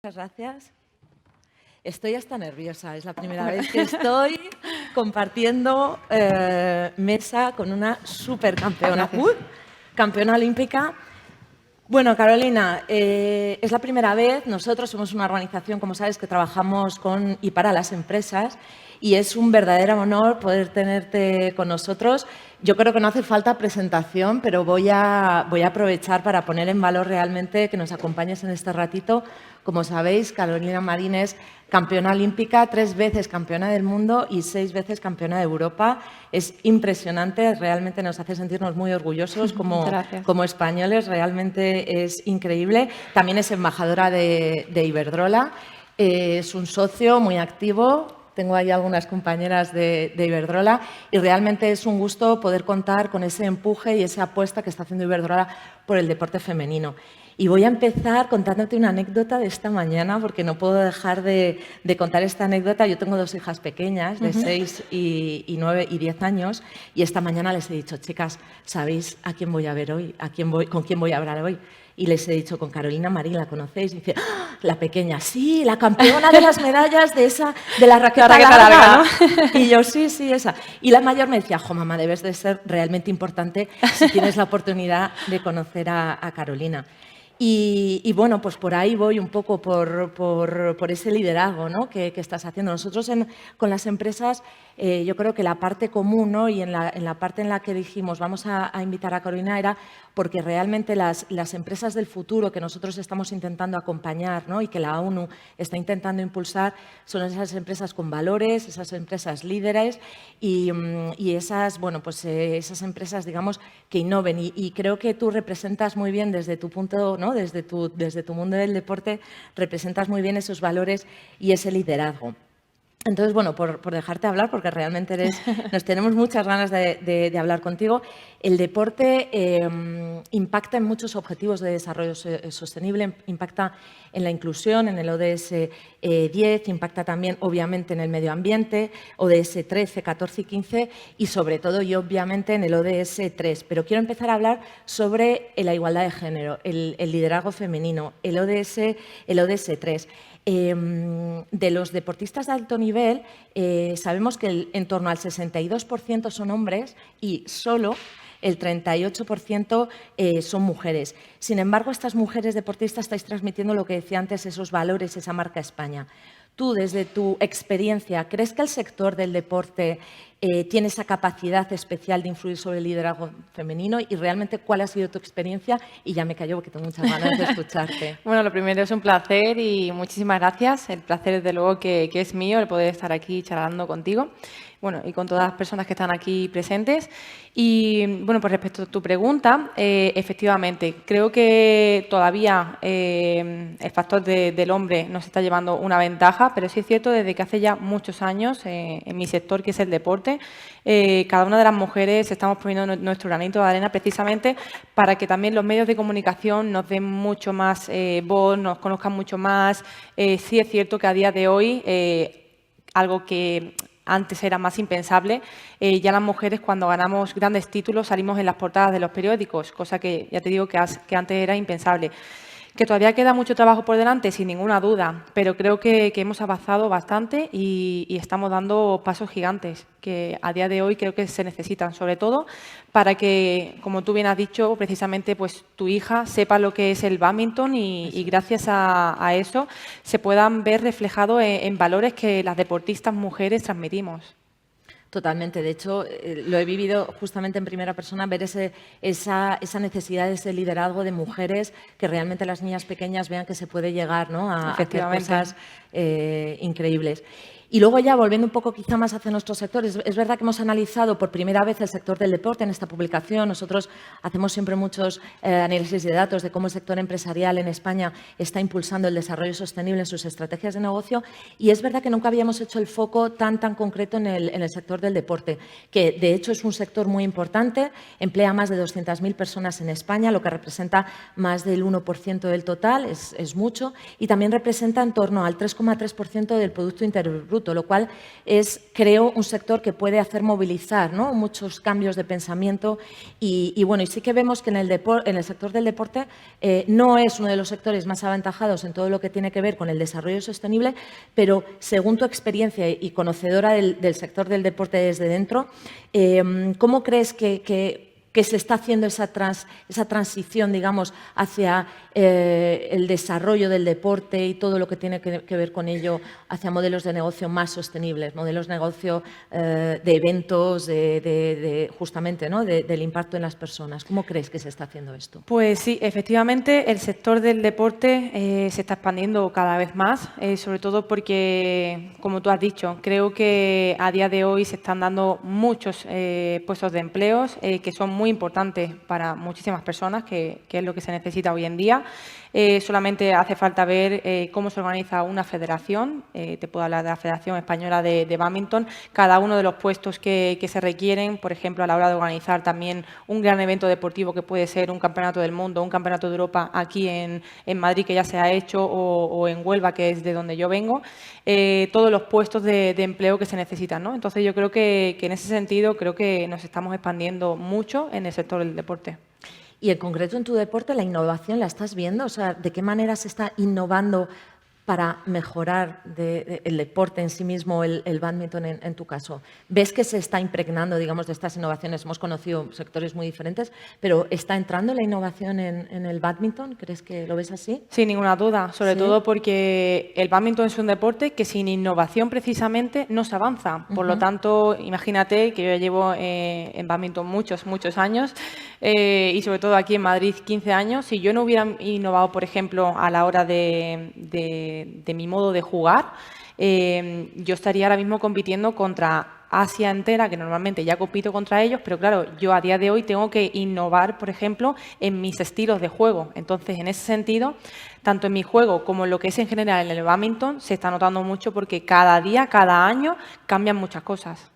Muchas gracias. Estoy hasta nerviosa, es la primera vez que estoy compartiendo mesa con una supercampeona, campeona olímpica. Bueno, Carolina, es la primera vez. Nosotros somos una organización, como sabes, que trabajamos con y para las empresas y es un verdadero honor poder tenerte con nosotros. Yo creo que no hace falta presentación, pero voy a aprovechar para poner en valor realmente que nos acompañes en este ratito. Como sabéis, Carolina Marín es campeona olímpica, 3 veces campeona del mundo y 6 veces campeona de Europa. Es impresionante, realmente nos hace sentirnos muy orgullosos como españoles, realmente es increíble. También es embajadora de Iberdrola, es un socio muy activo. Tengo ahí algunas compañeras de Iberdrola y realmente es un gusto poder contar con ese empuje y esa apuesta que está haciendo Iberdrola por el deporte femenino. Y voy a empezar contándote una anécdota de esta mañana, porque no puedo dejar de contar esta anécdota. Yo tengo 2 hijas pequeñas, de 6 y 9 y 10 años, y esta mañana les he dicho, chicas, ¿sabéis a quién voy a ver hoy? ¿Con quién voy a hablar hoy? Y les he dicho, con Carolina Marín, ¿la conocéis? Y dice, ¡ah! La pequeña, sí, la campeona de las medallas de la raqueta larga, ¿no? Y yo, sí, esa. Y la mayor me decía, jo, mamá, debes de ser realmente importante si tienes la oportunidad de conocer a Carolina. Y bueno, pues por ahí voy un poco por ese liderazgo, ¿no? que estás haciendo. Nosotros con las empresas, yo creo que la parte común, ¿no? Y en la parte en la que dijimos vamos a invitar a Carolina era porque realmente las empresas del futuro que nosotros estamos intentando acompañar, ¿no? Y que la ONU está intentando impulsar son esas empresas con valores, esas empresas líderes y esas, bueno, pues esas empresas, digamos, que innoven. Y creo que tú representas muy bien desde tu punto, ¿no? Desde tu mundo del deporte, representas muy bien esos valores y ese liderazgo. Entonces, bueno, por dejarte hablar, porque realmente nos tenemos muchas ganas de hablar contigo. El deporte impacta en muchos objetivos de desarrollo sostenible, impacta en la inclusión, en el ODS 10, impacta también, obviamente, en el medio ambiente, ODS 13, 14 y 15, y sobre todo y obviamente en el ODS 3. Pero quiero empezar a hablar sobre la igualdad de género, el liderazgo femenino, el ODS 3. De los deportistas de alto nivel, sabemos que en torno al 62% son hombres y solo el 38% son mujeres. Sin embargo, estas mujeres deportistas estáis transmitiendo lo que decía antes, esos valores, esa marca España. Tú, desde tu experiencia, ¿crees que el sector del deporte tiene esa capacidad especial de influir sobre el liderazgo femenino? Y realmente, ¿cuál ha sido tu experiencia? Y ya me callo porque tengo muchas ganas de escucharte. Bueno, lo primero es un placer y muchísimas gracias. El placer, desde luego, que es mío el poder estar aquí charlando contigo. Bueno, y con todas las personas que están aquí presentes. Y, bueno, pues respecto a tu pregunta, efectivamente, creo que todavía el factor del hombre nos está llevando una ventaja, pero sí es cierto desde que hace ya muchos años, en mi sector, que es el deporte, cada una de las mujeres estamos poniendo nuestro granito de arena precisamente para que también los medios de comunicación nos den mucho más voz, nos conozcan mucho más. Sí es cierto que a día de hoy, algo que antes era más impensable, ya las mujeres cuando ganamos grandes títulos salimos en las portadas de los periódicos, cosa que ya te digo que antes era impensable. Que todavía queda mucho trabajo por delante, sin ninguna duda, pero creo que hemos avanzado bastante y estamos dando pasos gigantes que a día de hoy creo que se necesitan, sobre todo para que, como tú bien has dicho, precisamente pues tu hija sepa lo que es el bádminton y gracias a eso se puedan ver reflejados en valores que las deportistas mujeres transmitimos. Totalmente. De hecho, lo he vivido justamente en primera persona, ver esa necesidad, ese liderazgo de mujeres, que realmente las niñas pequeñas vean que se puede llegar, ¿no? a hacer cosas increíbles. Y luego ya, volviendo un poco quizá más hacia nuestro sector, es verdad que hemos analizado por primera vez el sector del deporte en esta publicación. Nosotros hacemos siempre muchos análisis de datos de cómo el sector empresarial en España está impulsando el desarrollo sostenible en sus estrategias de negocio, y es verdad que nunca habíamos hecho el foco tan concreto en el sector del deporte, que de hecho es un sector muy importante, emplea más de 200.000 personas en España, lo que representa más del 1% del total, es mucho, y también representa en torno al 3,3% del Producto Interior Bruto. fruto, lo cual es, creo, un sector que puede hacer movilizar, ¿no?, muchos cambios de pensamiento y bueno, y sí que vemos que en el sector del deporte no es uno de los sectores más aventajados en todo lo que tiene que ver con el desarrollo sostenible, pero según tu experiencia y conocedora del sector del deporte desde dentro, ¿cómo crees que se está haciendo esa transición, digamos, hacia el desarrollo del deporte y todo lo que tiene que ver con ello, hacia modelos de negocio más sostenibles, modelos de negocio de eventos, justamente, ¿no?, del impacto en las personas? ¿Cómo crees que se está haciendo esto? Pues sí, efectivamente, el sector del deporte se está expandiendo cada vez más, sobre todo porque, como tú has dicho, creo que a día de hoy se están dando muchos puestos de empleos que son muy importantes para muchísimas personas, que es lo que se necesita hoy en día. Solamente hace falta ver cómo se organiza una federación. Te puedo hablar de la Federación Española de Bádminton. Cada uno de los puestos que se requieren, por ejemplo, a la hora de organizar también un gran evento deportivo que puede ser un campeonato del mundo, un campeonato de Europa aquí en Madrid, que ya se ha hecho, o en Huelva, que es de donde yo vengo, todos los puestos de empleo que se necesitan, ¿no? Entonces, yo creo que en ese sentido creo que nos estamos expandiendo mucho en el sector del deporte. Y en concreto en tu deporte, ¿la innovación la estás viendo? O sea, ¿de qué manera se está innovando para mejorar el deporte en sí mismo, el bádminton en tu caso? ¿Ves que se está impregnando, digamos, de estas innovaciones? Hemos conocido sectores muy diferentes, pero ¿está entrando la innovación en el bádminton? ¿Crees que lo ves así? Sin ninguna duda, sobre todo porque el bádminton es un deporte que sin innovación precisamente no se avanza. Por lo tanto, imagínate que yo llevo en bádminton muchos años y sobre todo aquí en Madrid 15 años. Si yo no hubiera innovado, por ejemplo, a la hora de mi modo de jugar, yo estaría ahora mismo compitiendo contra Asia entera, que normalmente ya compito contra ellos, pero claro, yo a día de hoy tengo que innovar, por ejemplo, en mis estilos de juego. Entonces, en ese sentido, tanto en mi juego como en lo que es en general en el bádminton, se está notando mucho porque cada día, cada año, cambian muchas cosas.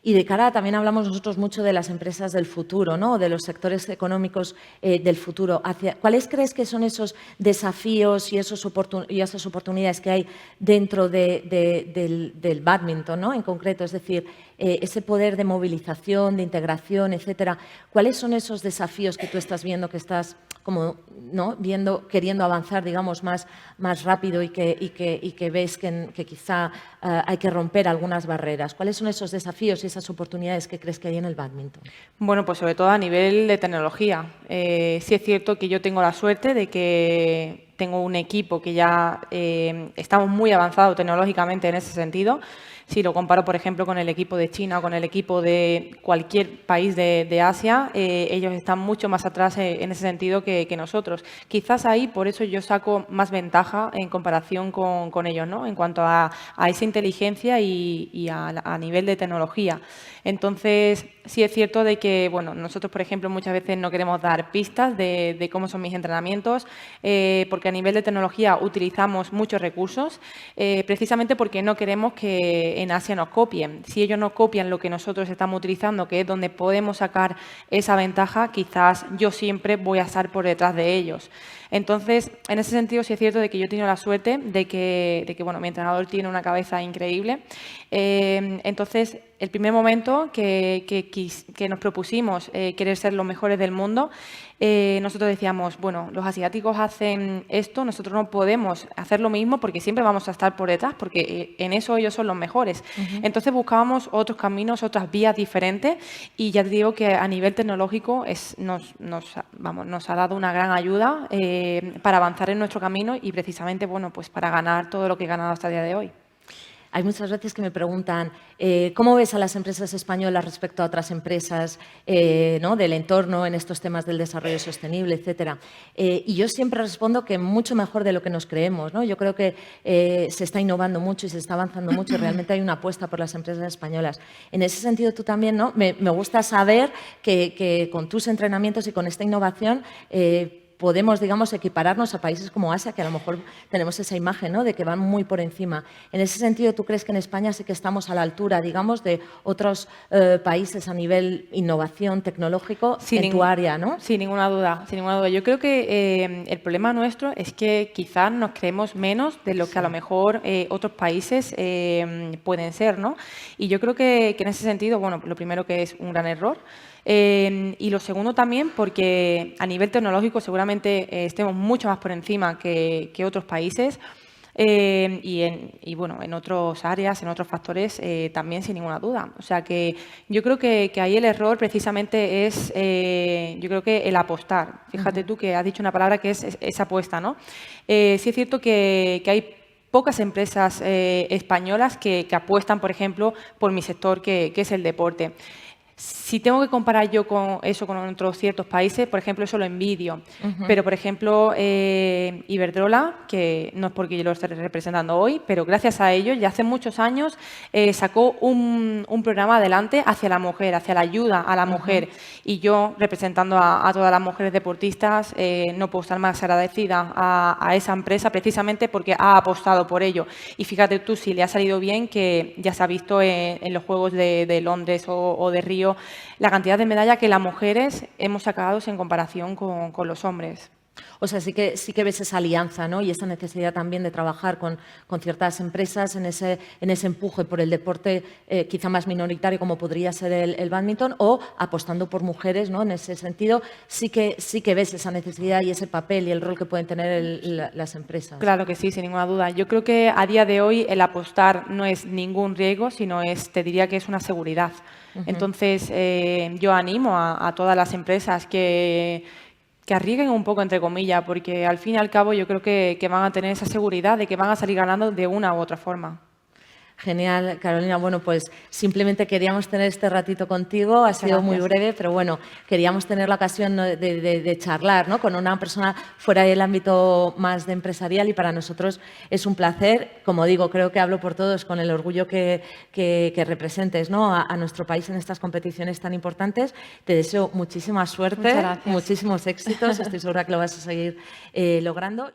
Y de cara, también hablamos nosotros mucho de las empresas del futuro, ¿no?, de los sectores económicos del futuro. ¿Cuáles crees que son esos desafíos y esas oportunidades que hay dentro del bádminton, ¿no?, en concreto? Es decir, ese poder de movilización, de integración, etcétera. ¿Cuáles son esos desafíos que tú estás viendo, que estás como, ¿no?, queriendo avanzar, digamos, más rápido y que ves que quizá hay que romper algunas barreras? ¿Cuáles son esos desafíos y esas oportunidades que crees que hay en el bádminton? Bueno, pues sobre todo a nivel de tecnología. Sí es cierto que yo tengo la suerte de que tengo un equipo que ya estamos muy avanzados tecnológicamente en ese sentido. Si lo comparo, por ejemplo, con el equipo de China o con el equipo de cualquier país de Asia, ellos están mucho más atrás en ese sentido que nosotros. Quizás ahí, por eso yo saco más ventaja en comparación con ellos, ¿no?, en cuanto a esa inteligencia y a nivel de tecnología. Entonces, sí es cierto de que, bueno, nosotros, por ejemplo, muchas veces no queremos dar pistas de cómo son mis entrenamientos, porque a nivel de tecnología utilizamos muchos recursos, precisamente porque no queremos que en Asia nos copien. Si ellos no copian lo que nosotros estamos utilizando, que es donde podemos sacar esa ventaja, quizás yo siempre voy a estar por detrás de ellos. Entonces, en ese sentido, sí es cierto de que yo he tenido la suerte de que bueno, mi entrenador tiene una cabeza increíble. Entonces, el primer momento que nos propusimos querer ser los mejores del mundo, nosotros decíamos, bueno, los asiáticos hacen esto, nosotros no podemos hacer lo mismo porque siempre vamos a estar por detrás, porque en eso ellos son los mejores. Entonces buscábamos otros caminos, otras vías diferentes y ya te digo que a nivel tecnológico nos ha dado una gran ayuda para avanzar en nuestro camino y precisamente, bueno, pues para ganar todo lo que he ganado hasta el día de hoy. Hay muchas veces que me preguntan ¿cómo ves a las empresas españolas respecto a otras empresas ¿no?, del entorno en estos temas del desarrollo sostenible, etcétera? Y yo siempre respondo que mucho mejor de lo que nos creemos, ¿no? Yo creo que se está innovando mucho y se está avanzando mucho y realmente hay una apuesta por las empresas españolas. En ese sentido, tú también, ¿no? Me gusta saber que con tus entrenamientos y con esta innovación podemos, digamos, equipararnos a países como Asia, que a lo mejor tenemos esa imagen, ¿no?, de que van muy por encima. En ese sentido, ¿tú crees que en España sí que estamos a la altura, digamos, de otros países a nivel innovación tecnológico en tu área, ¿no? Sin ninguna duda, sin ninguna duda. Yo creo que el problema nuestro es que quizás nos creemos menos de lo que a lo mejor otros países pueden ser, ¿no? Y yo creo que en ese sentido, bueno, lo primero que es un gran error. Y lo segundo también porque a nivel tecnológico seguramente estemos mucho más por encima que otros países. Y bueno, en otras áreas, en otros factores, también sin ninguna duda. O sea que yo creo que ahí el error precisamente es, yo creo que el apostar. Fíjate tú que has dicho una palabra que es esa apuesta, ¿no? Sí es cierto que hay pocas empresas españolas que apuestan, por ejemplo, por mi sector, que es el deporte. Si tengo que comparar yo con eso con otros ciertos países, por ejemplo, eso lo envidio. Pero, por ejemplo, Iberdrola, que no es porque yo lo esté representando hoy, pero gracias a ellos, ya hace muchos años, sacó un programa adelante hacia la mujer, hacia la ayuda a la mujer. Y yo, representando a todas las mujeres deportistas, no puedo estar más agradecida a esa empresa precisamente porque ha apostado por ello. Y fíjate tú, si le ha salido bien, que ya se ha visto en los Juegos de Londres o de Río, la cantidad de medallas que las mujeres hemos sacado en comparación con los hombres. O sea, sí que ves esa alianza, ¿no?, y esa necesidad también de trabajar con ciertas empresas en ese empuje por el deporte quizá más minoritario como podría ser el bádminton, o apostando por mujeres, ¿no? En ese sentido sí que ves esa necesidad y ese papel y el rol que pueden tener las empresas. Claro que sí, sin ninguna duda. Yo creo que a día de hoy el apostar no es ningún riesgo, sino te diría que es una seguridad. Entonces, yo animo a todas las empresas que arriesguen un poco, entre comillas, porque al fin y al cabo yo creo que van a tener esa seguridad de que van a salir ganando de una u otra forma. Genial, Carolina. Bueno, pues simplemente queríamos tener este ratito contigo. Ha sido muy breve, pero bueno, queríamos tener la ocasión de charlar, ¿no?, con una persona fuera del ámbito más de empresarial, y para nosotros es un placer. Como digo, creo que hablo por todos con el orgullo que representes, ¿no?, a nuestro país en estas competiciones tan importantes. Te deseo muchísima suerte, muchísimos éxitos. Estoy segura que lo vas a seguir logrando.